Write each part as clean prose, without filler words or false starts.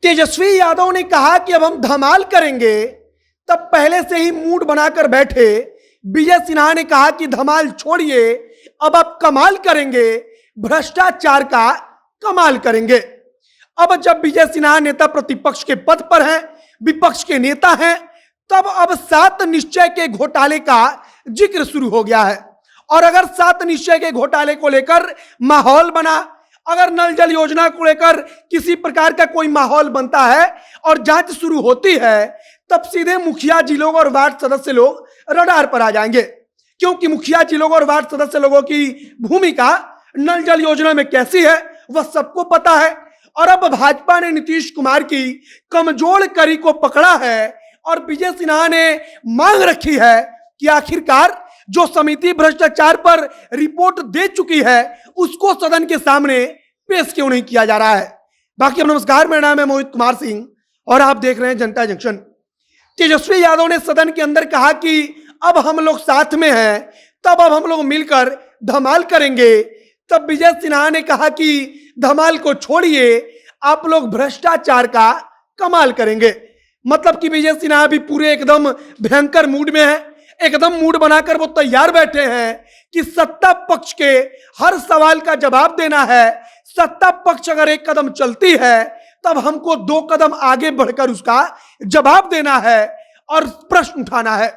तेजस्वी यादव ने कहा कि अब हम धमाल करेंगे, तब पहले से ही मूड बनाकर बैठे विजय सिन्हा ने कहा कि धमाल छोड़िए, अब आप कमाल करेंगे, भ्रष्टाचार का कमाल करेंगे। अब जब विजय सिन्हा नेता प्रतिपक्ष के पद पर हैं, विपक्ष के नेता हैं, तब अब 7 निश्चय के घोटाले का जिक्र शुरू हो गया है। और अगर 7 निश्चय के घोटाले को लेकर माहौल बना, अगर नल जल योजना को लेकर किसी प्रकार का कोई माहौल बनता है और जांच शुरू होती है, तब सीधे मुखिया जी लोग और वार्ड सदस्य लोग रडार पर आ जाएंगे, क्योंकि मुखिया जी लोग और वार्ड सदस्य लोगों की भूमिका नल जल योजना में कैसी है वह सबको पता है। और अब भाजपा ने नीतीश कुमार की कमजोर कड़ी को पकड़ा है और विजय सिन्हा ने मांग रखी है कि आखिरकार जो समिति भ्रष्टाचार पर रिपोर्ट दे चुकी है उसको सदन के सामने पेश क्यों नहीं किया जा रहा है। बाकी नमस्कार, मेरा नाम है मोहित कुमार सिंह और आप देख रहे हैं जनता जंक्शन। तेजस्वी यादव ने सदन के अंदर कहा कि अब हम लोग साथ में हैं, तब अब हम लोग मिलकर धमाल करेंगे। तब विजय सिन्हा ने कहा कि धमाल को छोड़िए, आप लोग भ्रष्टाचार का कमाल करेंगे। मतलब कि विजय सिन्हा भी पूरे एकदम भयंकर मूड में है, एकदम मूड बनाकर वो तैयार बैठे हैं कि सत्ता पक्ष के हर सवाल का जवाब देना है। सत्ता पक्ष अगर एक कदम चलती है तब हमको 2 कदम आगे बढ़कर उसका जवाब देना है और प्रश्न उठाना है।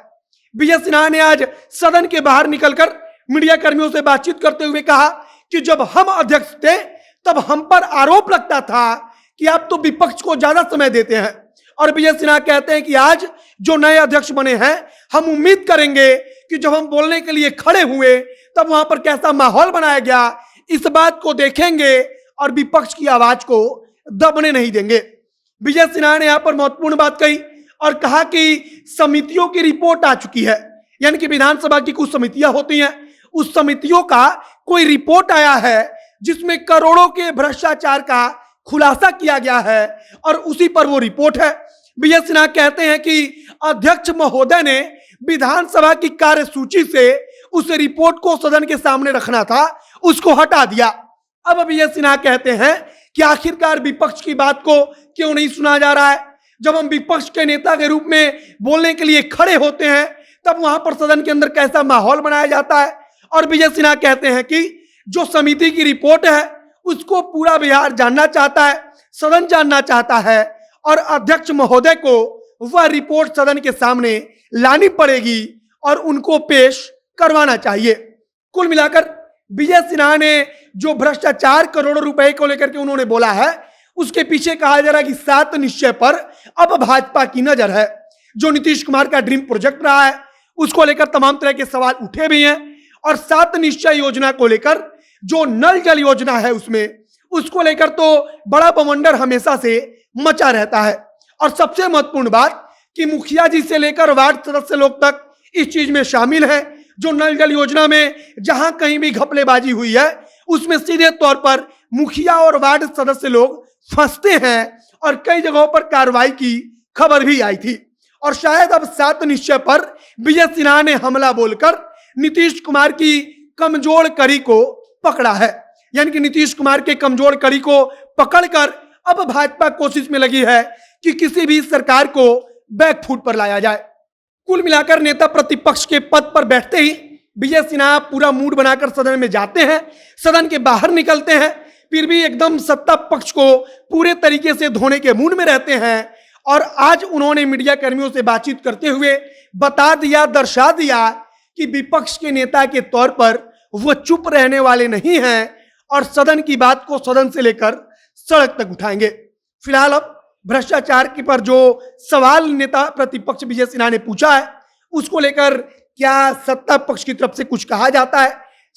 विजय सिन्हा ने आज सदन के बाहर निकलकर मीडिया कर्मियों से बातचीत करते हुए कहा कि जब हम अध्यक्ष थे तब हम पर आरोप लगता था कि आप तो विपक्ष को ज्यादा समय देते हैं। और विजय सिन्हा कहते हैं कि आज जो नए अध्यक्ष बने हैं, हम उम्मीद करेंगे कि जब हम बोलने के लिए खड़े हुए तब वहां पर कैसा माहौल बनाया गया, इस बात को देखेंगे और विपक्ष की आवाज को दबने नहीं देंगे। विजय सिन्हा ने यहां पर महत्वपूर्ण बात कही और कहा कि समितियों की रिपोर्ट आ चुकी है, यानी कि विधानसभा की कुछ समितियां होती हैं, उस समितियों का कोई रिपोर्ट आया है जिसमें करोड़ों के भ्रष्टाचार का खुलासा किया गया है और उसी पर वो रिपोर्ट है। विजय सिन्हा कहते हैं कि अध्यक्ष महोदय ने विधानसभा की कार्यसूची से उस रिपोर्ट को सदन के सामने रखना था, उसको हटा दिया। अब विजय सिन्हा कहते हैं कि आखिरकार विपक्ष की बात को क्यों नहीं सुना जा रहा है। जब हम विपक्ष के नेता के रूप में बोलने के लिए खड़े होते हैं तब वहां पर सदन के अंदर कैसा माहौल बनाया जाता है। और विजय सिन्हा कहते हैं कि जो समिति की रिपोर्ट है उसको पूरा बिहार जानना चाहता है, सदन जानना चाहता है और अध्यक्ष महोदय को वह रिपोर्ट सदन के सामने लानी पड़ेगी और उनको पेश करवाना चाहिए। कुल मिलाकर विजय सिन्हा ने जो भ्रष्टाचार करोड़ों रुपए को लेकर के उन्होंने बोला है, उसके पीछे कहा जा रहा है कि 7 निश्चय पर अब भाजपा की नजर है। जो नीतीश कुमार का ड्रीम प्रोजेक्ट रहा है उसको लेकर तमाम तरह के सवाल उठे भी हैं और 7 निश्चय योजना को लेकर जो नल जल योजना है उसको लेकर तो बड़ा बवंडर हमेशा से मचा रहता है। और सबसे महत्वपूर्ण बात कि मुखिया जी से लेकर वार्ड सदस्य लोग तक इस चीज में शामिल है। जो नल जल योजना में जहां कहीं भी घपलेबाजी हुई है उसमें सीधे तौर पर मुखिया और वार्ड सदस्य लोग फंसते हैं और कई जगहों पर कार्रवाई की खबर भी आई थी। और शायद अब 7 निश्चय पर विजय सिन्हा ने हमला बोलकर नीतीश कुमार की कमजोर कड़ी को पकड़ा है, यानी कि नीतीश कुमार के कमजोर कड़ी को पकड़कर अब भाजपा कोशिश में लगी है कि किसी भी सरकार को बैकफुट पर लाया जाए। कुल मिलाकर नेता प्रतिपक्ष के पद पर बैठते ही विजय सिन्हा पूरा मूड बनाकर सदन में जाते हैं, सदन के बाहर निकलते हैं, फिर भी एकदम सत्ता पक्ष को पूरे तरीके से धोने के मूड में रहते हैं। और आज उन्होंने मीडिया कर्मियों से बातचीत करते हुए बता दिया, दर्शा दिया कि विपक्ष के नेता के तौर पर वो चुप रहने वाले नहीं हैं और सदन की बात को सदन से लेकर सड़क तक उठाएंगे। फिलहाल अब भ्रष्टाचार के पर जो सवाल नेता प्रतिपक्ष विजय सिन्हा ने पूछा है उसको लेकर क्या सत्ता पक्ष की तरफ से कुछ कहा जाता है,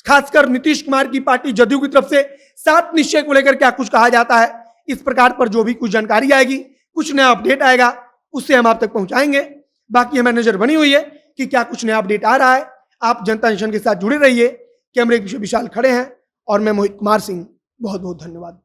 खासकर नीतीश कुमार की पार्टी जदयू की तरफ से 7 निश्चय को लेकर क्या कुछ कहा जाता है, इस प्रकार पर जो भी कुछ जानकारी आएगी, कुछ नया अपडेट आएगा, उससे हम आप तक पहुंचाएंगे। बाकी हमें नजर बनी हुई है कि क्या कुछ नया अपडेट आ रहा है। आप जनता जंक्शन के साथ जुड़े रहिए। कैमरे के पीछे विशाल खड़े हैं और मैं मोहित कुमार सिंह। बहुत बहुत धन्यवाद।